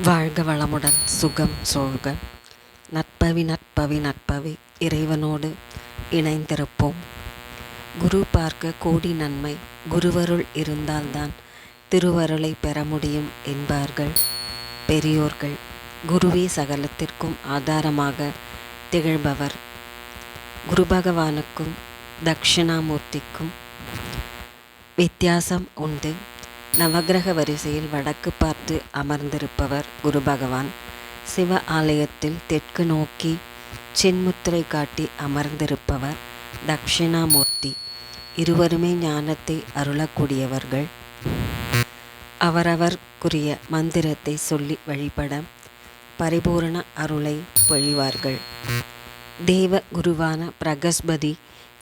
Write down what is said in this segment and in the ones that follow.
வாழ்க வளமுடன், சுகம் சோழ்க. நற்பவி நற்பவி நற்பவி இறைவனோடு இணைந்திருப்போம். குரு பார்க்க கோடி நன்மை, குருவருள் இருந்தால்தான் திருவருளை பெற முடியும் என்பார்கள் பெரியோர்கள். குருவே சகலத்திற்கும் ஆதாரமாக திகழ்பவர். குரு பகவானுக்கும் தட்சிணாமூர்த்திக்கும் வித்தியாசம் உண்டு. நவக்கிரக வரிசையில் வடக்கு பார்த்து அமர்ந்திருப்பவர் குரு பகவான். சிவ ஆலயத்தில் தெற்கு நோக்கி சின்முத்திரை காட்டி அமர்ந்திருப்பவர் தட்சிணாமூர்த்தி. இருவருமே ஞானத்தை அருளக்கூடியவர்கள். அவரவர்க்குரிய மந்திரத்தை சொல்லி வழிபட பரிபூரண அருளை பொழிவார்கள். தேவ குருவான பிரகஸ்பதி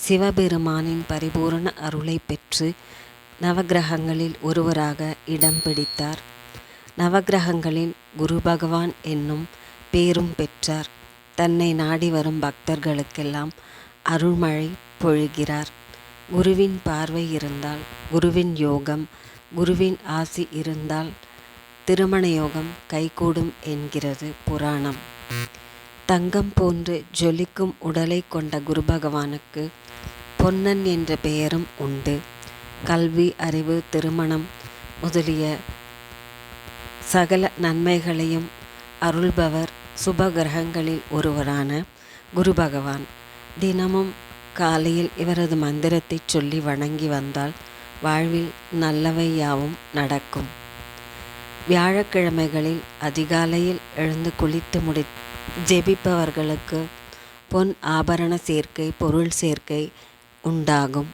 சிவபெருமானின் பரிபூரண அருளை பெற்று நவக்கிரகங்களில் ஒருவராக இடம் பிடித்தார். நவக்கிரகங்களில் குரு பகவான் என்னும் பேரும் பெற்றார். தன்னை நாடி வரும் பக்தர்களுக்கெல்லாம் அருள்மழை பொழிகிறார். குருவின் பார்வை இருந்தால், குருவின் யோகம், குருவின் ஆசி இருந்தால் திருமண யோகம் கைகூடும் என்கிறது புராணம். தங்கம் போன்று ஜொலிக்கும் உடலை கொண்ட குரு பகவானுக்கு பொன்னன் என்ற பெயரும் உண்டு. கல்வி, அறிவு, திருமணம் முதலிய சகல நன்மைகளையும் அருள்பவர் சுபகிரகங்களில் ஒருவரான குரு பகவான். தினமும் காலையில் இவரது மந்திரத்தை சொல்லி வணங்கி வந்தால் வாழ்வில் நல்லவை யாவும் நடக்கும். வியாழக்கிழமைகளில் அதிகாலையில் எழுந்து குளித்து ஜெபிப்பவர்களுக்கு பொன் ஆபரண சேர்க்கை, பொருள் சேர்க்கை உண்டாகும்.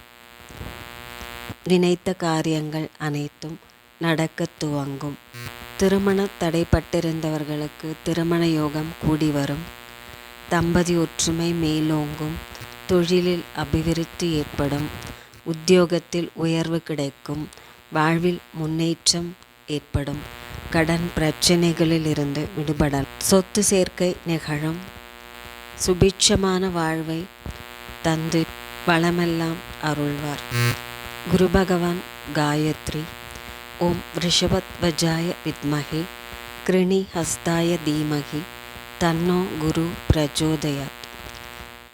நினைத்த காரியங்கள் அனைத்தும் நடக்க துவங்கும். திருமண தடைப்பட்டிருந்தவர்களுக்கு திருமண யோகம் கூடி வரும். தம்பதி ஒற்றுமை மேலோங்கும். தொழிலில் அபிவிருத்தி ஏற்படும். உத்தியோகத்தில் உயர்வு கிடைக்கும். வாழ்வில் முன்னேற்றம் ஏற்படும். கடன் பிரச்சனைகளில் இருந்து விடுபடல். சொத்து சேர்க்கை நிகழும். சுபிட்சமான வாழ்வை தந்து வளமெல்லாம் அருள்வார். குரு பகவான் காயத்ரி. ஓம் ரிஷபத்வஜாய வித்மஹே கிருணி ஹஸ்தாய தீமஹி தன்னோ குரு பிரச்சோதயாத்.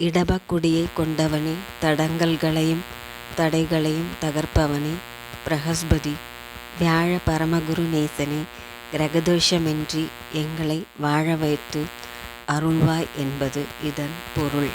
இடபக்குடியை கொண்டவனே, தடங்கல்களையும் தடைகளையும் தகர்ப்பவனே பிரகஸ்பதி. வியாழ பரமகுரு நேசனே, கிரகதோஷமின்றி எங்களை வாழ வைத்து அருள்வாய் என்பது இதன் பொருள்.